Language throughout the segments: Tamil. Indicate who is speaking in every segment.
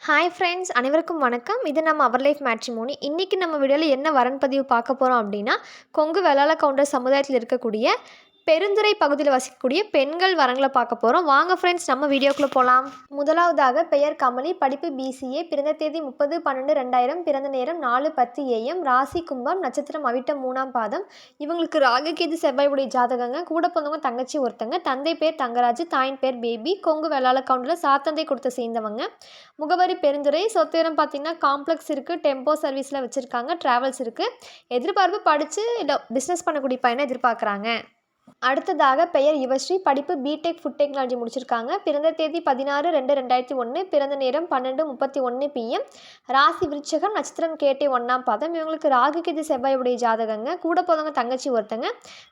Speaker 1: ஹாய் ஃப்ரெண்ட்ஸ், அனைவருக்கும் வணக்கம். இது நம்ம அவர் லைஃப் மேட்ரிமோனி. இன்றைக்கி நம்ம வீடியோவில் என்ன வரன் பதிவு பார்க்க போகிறோம் அப்படின்னா, கொங்கு வெள்ளாள கவுண்டர் சமுதாயத்தில் இருக்கக்கூடிய பெருந்துறை பகுதியில் வசிக்கக்கூடிய பெண்கள் வரங்களை பார்க்க போகிறோம். வாங்க ஃப்ரெண்ட்ஸ், நம்ம வீடியோக்குள்ளே போகலாம். முதலாவதாக பெயர் கமலி, படிப்பு பிசிஏ, பிறந்த தேதி 30/12/2000, பிறந்த நேரம் 4:10 AM, ராசி கும்பம், நட்சத்திரம் அவிட்டம் 3ஆம் பாதம். இவங்களுக்கு ராகுகேது செவ்வாயுடைய ஜாதகங்க. கூட பிறந்தவங்க தங்கச்சி ஒருத்தங்க. தந்தை பேர் தங்கராஜ், தாயின் பேர் பேபி. கொங்கு வெள்ளாள கவுண்டரில் சாத்தந்தை கொடுத்த சேர்ந்தவங்க. முகவரி பெருந்துறை. சொத்துரம் பார்த்திங்கன்னா காம்ப்ளெக்ஸ் இருக்குது, டெம்போ சர்வீஸில் வச்சுருக்காங்க, ட்ராவல்ஸ் இருக்குது. எதிர்பார்ப்பு படித்து இல்லை பிஸ்னஸ் பண்ணக்கூடிய பையனை எதிர்பார்க்குறாங்க. அடுத்ததாக பெயர் யுவஸ்ரீ, படிப்பு பிடெக் ஃபுட் டெக்னாலஜி முடிச்சிருக்காங்க. பிறந்த தேதி 16/2/2001, பிறந்த நேரம் 12:31 PM, ராசி விருச்சகம், நட்சத்திரம் கேட்டை 1ஆம் பாதம். இவங்களுக்கு ராகுகேது செவ்வாயுடைய ஜாதகங்க. கூட போதவங்க தங்கச்சி ஒருத்தங்க.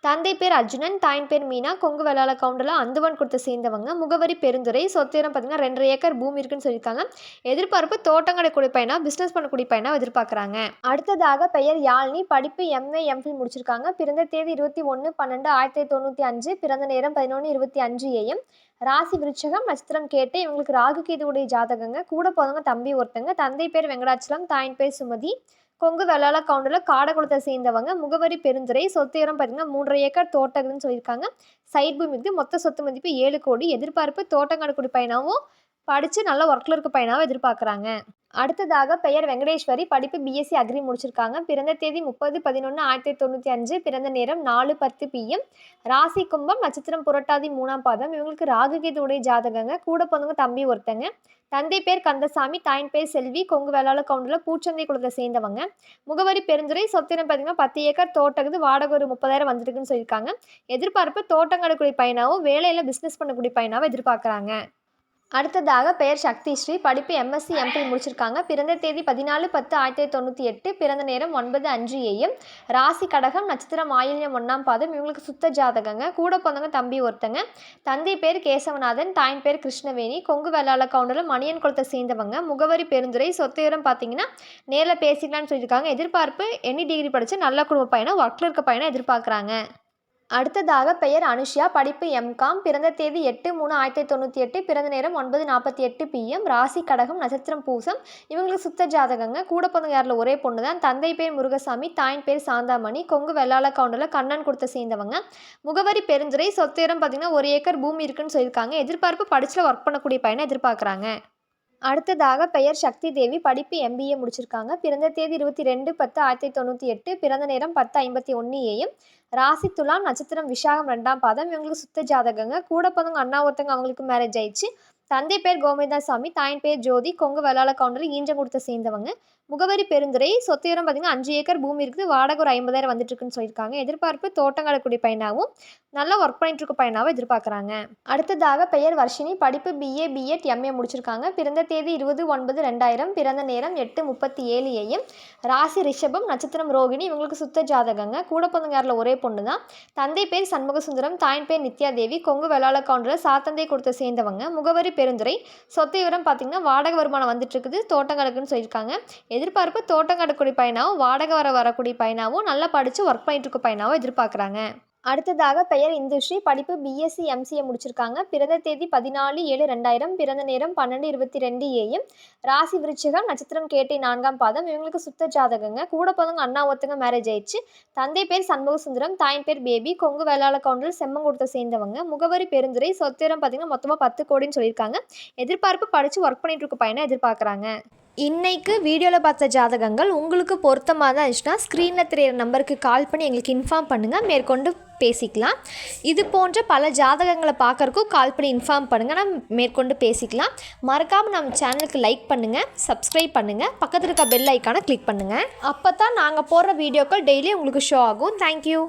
Speaker 1: தந்தை பேர் அர்ஜுனன், தாயின் பேர் மீனா. கொங்கு வெள்ளாள கவுண்டரில் அந்துவன் கொடுத்த சேர்ந்தவங்க. முகவரி பெருந்துறை. சொத்துரம் பார்த்திங்கன்னா 2.5 ஏக்கர் பூமி இருக்குன்னு சொல்லியிருக்காங்க. எதிர்பார்ப்பு தோட்டம் கடைக்கூடிய பையனா, பிஸ்னஸ் பண்ணக்கூடிய பையனா எதிர்பார்க்குறாங்க. அடுத்ததாக பெயர் யாழ்னி, படிப்பு MA MPhil முடிச்சிருக்காங்க. பிறந்த தேதி 21/12/1995, பிறந்த நேரம் 11:25 AM, ராசி விருச்சகம், நட்சத்திரம் கேட்டு. இவங்களுக்கு ராகுகேதுவுடைய ஜாதகங்க. கூட போதவங்க தம்பி ஒருத்தங்க. தந்தை பேர் வெங்கடாச்சலம், தாயின் பேர் சுமதி. கொங்கு வெள்ளாள கவுண்டரில் காடகுளத்தை சேர்ந்தவங்க. முகவரி பெருந்துறை. சொத்து இடம் பார்த்திங்கன்னா 3.5 ஏக்கர் தோட்டம்னு சொல்லியிருக்காங்க. சைட் பூமி இருக்குது. மொத்த சொத்து மதிப்பு 7 கோடி. எதிர்பார்ப்பு தோட்டங்காடக்கூடிய பையனாகவும் படித்து நல்ல ஒர்க்கில் இருக்க பையனாகவும் எதிர்பார்க்குறாங்க. அடுத்ததாக பெயர் வெங்கடேஸ்வரி, படிப்பு பிஎஸ்சி அக்ரி முடிச்சிருக்காங்க. பிறந்த தேதி 30/11/1995, பிறந்த நேரம் 4:10 PM, ராசி கும்பம், நட்சத்திரம் புரட்டாதி 3ஆம் பாதம். இவங்களுக்கு ராகுகேதுவுடைய ஜாதகங்க. கூட பிறந்தவங்க தம்பி ஒருத்தங்க. தந்தை பேர் கந்தசாமி, தாயின் பேர் செல்வி. கொங்கு வெள்ளாள கவுண்டரில் பூச்சந்தை குளத்தை சேர்ந்தவங்க. முகவரி பெருந்துறை. சொத்தினம் பார்த்திங்கன்னா 10 ஏக்கர் தோட்டக்குது. வாடகை ஒரு 30,000 வந்துருக்குன்னு சொல்லியிருக்காங்க. எதிர்பார்ப்பு தோட்டங்கடக்கூடிய பையனாகவும் வேலையில் பிஸ்னஸ் பண்ணக்கூடிய பையனாகவும் எதிர்பார்க்குறாங்க. அடுத்ததாக பெயர் சக்தி ஸ்ரீ, படிப்பு MSc MPhil முடிச்சிருக்காங்க. பிறந்த தேதி 14/10/1998, பிறந்த நேரம் 9:05 AM, ராசி கடகம், நட்சத்திரம் ஆயில்யம் 1ஆம் பாதம். இவங்களுக்கு சுத்த ஜாதகங்க. கூட பிறந்தவங்க தம்பி ஒருத்தங்க. தந்தை பேர் கேசவநாதன், தாயின் பேர் கிருஷ்ணவேணி. கொங்கு வெள்ளாள கவுண்டரில் மணியன் குளத்தை சேர்ந்தவங்க. முகவரி பெருந்துறை. சொத்துரம் பார்த்தீங்கன்னா நேரில் பேசிக்கலான்னு சொல்லியிருக்காங்க. எதிர்பார்ப்பு எனி டிகிரி படித்து நல்ல குடும்ப பையனை, ஒர்க்கில் இருக்க பையனை எதிர்பார்க்குறாங்க. அடுத்ததாக பெயர் அனுஷியா, படிப்பு MCom, பிறந்த தேதி 8/3/1998, பிறந்த நேரம் 9:48 PM, ராசி கடகம், நட்சத்திரம் பூசம். இவங்களுக்கு சுத்த ஜாதகங்க. கூட பிறந்தவங்க யாரில் ஒரே பொண்ணு தான். தந்தை பேர் முருகசாமி, தாயின் பேர் சாந்தாமணி. கொங்கு வெள்ளாள கவுண்டரில் கண்ணன் கொடுத்த சேர்ந்தவங்க. முகவரி பெருந்துறை. சொத்துரம் பார்த்திங்கன்னா 1 ஏக்கர் பூமி இருக்குன்னு சொல்லியிருக்காங்க. எதிர்பார்ப்பு படிச்சில் ஒர்க் பண்ணக்கூடிய பையனை எதிர்பார்க்குறாங்க. அடுத்ததாக பெயர் சக்தி தேவி, படிப்பு MBA முடிச்சிருக்காங்க. பிறந்த தேதி 22/10/1998, பிறந்த நேரம் 10:51 AM, ராசி துலாம், நட்சத்திரம் விஷாகம் 2ஆம் பாதம். இவங்களுக்கு சுத்த ஜாதகங்க. கூட பிறந்தவங்க அண்ணா ஒருத்தங்க. அவங்களுக்கு மேரேஜ் ஆயிடுச்சு. தந்தை பேர் கோவிந்தாசாமி, தாயின் பேர் ஜோதி. கொங்கு வெள்ளாள கவுண்டரில் ஈஞ்சம் கொடுத்த சேர்ந்தவங்க. முகவரி பெருந்துறை. சொத்துரம் பார்த்திங்கன்னா 5 ஏக்கர் பூமி இருக்குது. வாடகை ஒரு 50,000 வந்துட்டுருக்குன்னு சொல்லியிருக்காங்க. எதிர்பார்ப்பு தோட்டங்காடக்கூடிய பையனாகவும் நல்லா ஒர்க் பண்ணிட்டு இருக்க பையனாகவும் எதிர்பார்க்குறாங்க. அடுத்ததாக பெயர் வர்ஷினி, படிப்பு BA B.Ed MA முடிச்சிருக்காங்க. பிறந்த தேதி 20/9/2000, பிறந்த நேரம் 8:37 AM, ராசி ரிஷபம், நட்சத்திரம் ரோகிணி. இவங்களுக்கு சுத்த ஜாதகங்க. கூட பிறந்தவங்க யாரில் ஒரே பொண்ணு தான். தந்தை பேர் சண்முகசுந்தரம், தாயின் பேர் நித்யாதேவி. கொங்கு வெள்ளாள கவுண்டரில் சாத்தந்தை கொடுத்த சேர்ந்தவங்க. முகவரி பெருந்துறை. சொத்து விவரம் பார்த்திங்கன்னா வாடகை வருமானம் வந்துட்டு இருக்குது. தோட்டங்களுக்குன்னு சொல்லியிருக்காங்க. எதிர்பார்ப்பு தோட்டங்கடக்கூடிய பையனாகவும் வாடகை வரக்கூடிய பையனாகவும் நல்லா படித்து ஒர்க் பண்ணிட்டு இருக்க பையனாகவும் எதிர்பார்க்குறாங்க. அடுத்ததாக பெயர் இந்துஸ்ரீ, படிப்பு BSc MCA முடிச்சிருக்காங்க. பிறந்த தேதி 14/7/2000, பிறந்த நேரம் 12:22 AM, ராசி விருச்சிகம், நட்சத்திரம் கேட்டை 4ஆம் பாதம். இவங்களுக்கு சுத்த ஜாதகங்க. கூட பிறந்தவங்க அண்ணா ஒருத்தங்க. மேரேஜ் ஆயிடுச்சு. தந்தை பேர் சண்முகசுந்தரம், தாயின் பேர் பேபி. கொங்கு வெள்ளாள கவுண்டரில் செம்மங்குடுத்த சேர்ந்தவங்க. முகவரி பெருந்துறை. சொத்துரம் பார்த்திங்கன்னா மொத்தமாக 10 கோடின்னு சொல்லியிருக்காங்க. எதிர்பார்ப்பு படித்து ஒர்க் பண்ணிட்டு இருக்க பையனை எதிர்பார்க்குறாங்க. இன்றைக்கு வீடியோவில் பார்த்த ஜாதகங்கள் உங்களுக்கு பொருத்தமாக தான் இருந்துச்சுன்னா ஸ்க்ரீனில் தெரியிற நம்பருக்கு கால் பண்ணி எங்களுக்கு இன்ஃபார்ம் பண்ணுங்கள். மேற்கொண்டு பேசிக்கலாம். இது போன்ற பல ஜாதகங்களை பார்க்குறக்கும் கால் பண்ணி இன்ஃபார்ம் பண்ணுங்கள். நம்ம மேற்கொண்டு பேசிக்கலாம். மறக்காமல் நம்ம சேனலுக்கு லைக் பண்ணுங்கள், சப்ஸ்கிரைப் பண்ணுங்கள், பக்கத்தில் இருக்க பெல் ஐக்கானை கிளிக் பண்ணுங்கள். அப்போ தான் நாங்கள் போடுற வீடியோக்கள் டெய்லி உங்களுக்கு ஷோ ஆகும். தேங்க்யூ.